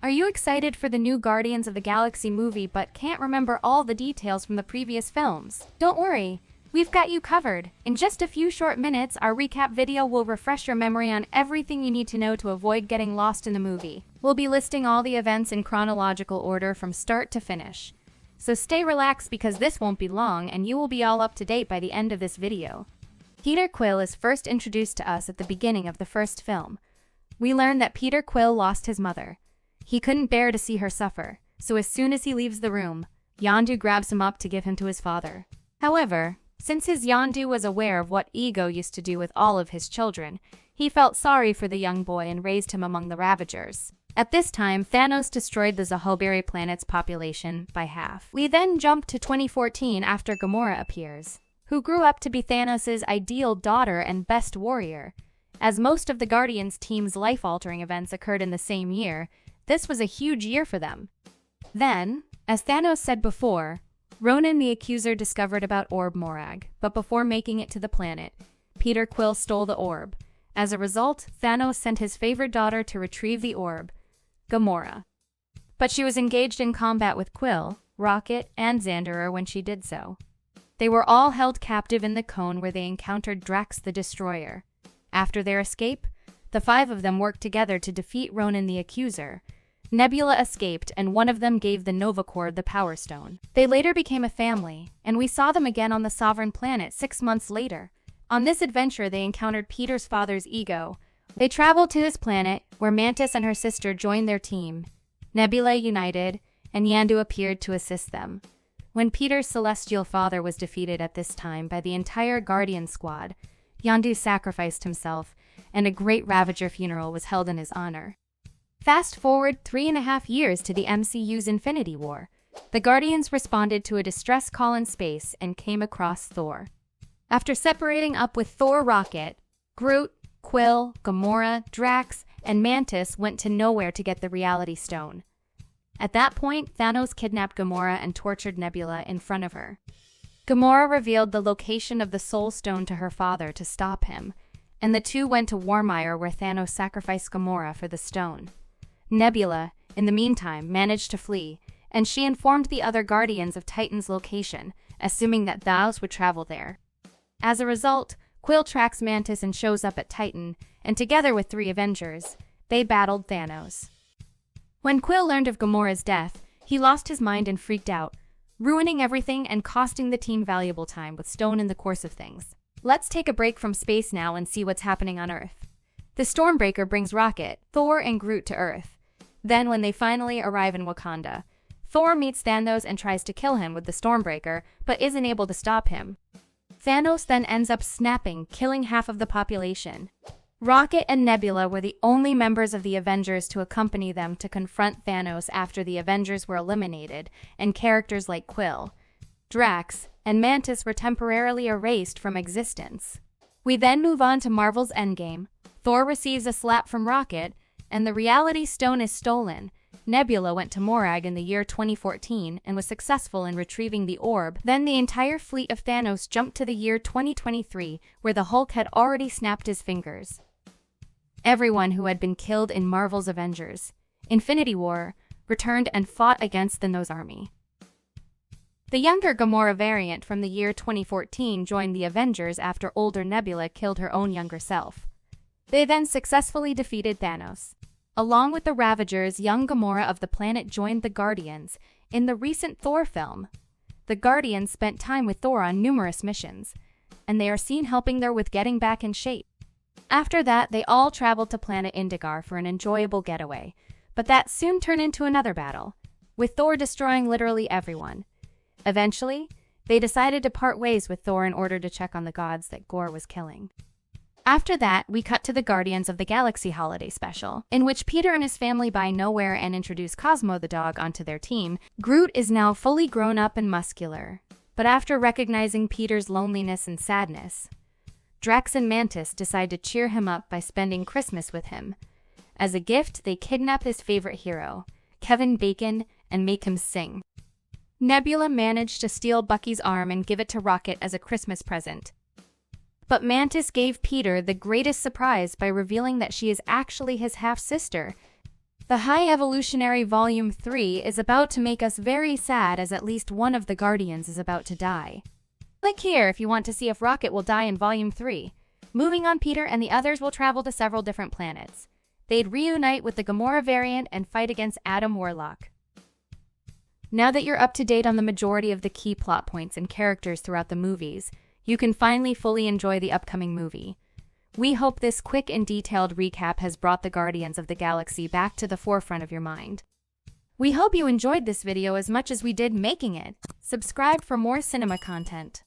Are you excited for the new Guardians of the Galaxy movie but can't remember all the details from the previous films? Don't worry, we've got you covered. In just a few short minutes, our recap video will refresh your memory on everything you need to know to avoid getting lost in the movie. We'll be listing all the events in chronological order from start to finish. So stay relaxed because this won't be long and you will be all up to date by the end of this video. Peter Quill is first introduced to us at the beginning of the first film. We learn that Peter Quill lost his mother. He couldn't bear to see her suffer, so as soon as he leaves the room, Yondu grabs him up to give him to his father. However, since his Yondu was aware of what Ego used to do with all of his children, he felt sorry for the young boy and raised him among the Ravagers. At this time, Thanos destroyed the Zahoberi planet's population by half. We then jump to 2014 after Gamora appears, who grew up to be Thanos' ideal daughter and best warrior. As most of the Guardians team's life-altering events occurred in the same year, this was a huge year for them. Then, as Thanos said before, Ronan the Accuser discovered about Orb Morag, but before making it to the planet, Peter Quill stole the orb. As a result, Thanos sent his favorite daughter to retrieve the orb, Gamora. But she was engaged in combat with Quill, Rocket, and Xanderer when she did so. They were all held captive in the cone where they encountered Drax the Destroyer. After their escape, the five of them worked together to defeat Ronan the Accuser. Nebula escaped, and one of them gave the Nova Corps the Power Stone. They later became a family, and we saw them again on the Sovereign Planet 6 months later. On this adventure, they encountered Peter's father's Ego. They traveled to his planet, where Mantis and her sister joined their team. Nebula united, and Yondu appeared to assist them. When Peter's celestial father was defeated at this time by the entire Guardian squad, Yondu sacrificed himself, and a great Ravager funeral was held in his honor. Fast forward 3.5 years to the MCU's Infinity War. The Guardians responded to a distress call in space and came across Thor. After separating up with Thor Rocket, Groot, Quill, Gamora, Drax, and Mantis went to nowhere to get the Reality Stone. At that point, Thanos kidnapped Gamora and tortured Nebula in front of her. Gamora revealed the location of the Soul Stone to her father to stop him, and the two went to Warmire where Thanos sacrificed Gamora for the stone. Nebula, in the meantime, managed to flee, and she informed the other Guardians of Titan's location, assuming that Thanos would travel there. As a result, Quill tracks Mantis and shows up at Titan, and together with 3 Avengers, they battled Thanos. When Quill learned of Gamora's death, he lost his mind and freaked out, ruining everything and costing the team valuable time with Stone in the course of things. Let's take a break from space now and see what's happening on Earth. The Stormbreaker brings Rocket, Thor, and Groot to Earth. Then, when they finally arrive in Wakanda, Thor meets Thanos and tries to kill him with the Stormbreaker, but isn't able to stop him. Thanos then ends up snapping, killing half of the population. Rocket and Nebula were the only members of the Avengers to accompany them to confront Thanos after the Avengers were eliminated, and characters like Quill, Drax, and Mantis were temporarily erased from existence. We then move on to Marvel's Endgame. Thor receives a slap from Rocket, and the Reality Stone is stolen. Nebula went to Morag in the year 2014 and was successful in retrieving the orb. Then the entire fleet of Thanos jumped to the year 2023, where the Hulk had already snapped his fingers. Everyone who had been killed in Marvel's Avengers, Infinity War, returned and fought against Thanos' army. The younger Gamora variant from the year 2014 joined the Avengers after older Nebula killed her own younger self. They then successfully defeated Thanos. Along with the Ravagers, young Gamora of the planet joined the Guardians in the recent Thor film. The Guardians spent time with Thor on numerous missions, and they are seen helping Thor with getting back in shape. After that, they all traveled to planet Indigar for an enjoyable getaway, but that soon turned into another battle, with Thor destroying literally everyone. Eventually, they decided to part ways with Thor in order to check on the gods that Gorr was killing. After that, we cut to the Guardians of the Galaxy holiday special, in which Peter and his family buy Nowhere and introduce Cosmo the dog onto their team. Groot is now fully grown up and muscular, but after recognizing Peter's loneliness and sadness, Drax and Mantis decide to cheer him up by spending Christmas with him. As a gift, they kidnap his favorite hero, Kevin Bacon, and make him sing. Nebula managed to steal Bucky's arm and give it to Rocket as a Christmas present. But Mantis gave Peter the greatest surprise by revealing that she is actually his half-sister. The High Evolutionary Volume 3 is about to make us very sad as at least one of the Guardians is about to die. Click here if you want to see if Rocket will die in Volume 3. Moving on, Peter and the others will travel to several different planets. They'd reunite with the Gamora variant and fight against Adam Warlock. Now that you're up to date on the majority of the key plot points and characters throughout the movies, you can finally fully enjoy the upcoming movie. We hope this quick and detailed recap has brought the Guardians of the Galaxy back to the forefront of your mind. We hope you enjoyed this video as much as we did making it. Subscribe for more cinema content.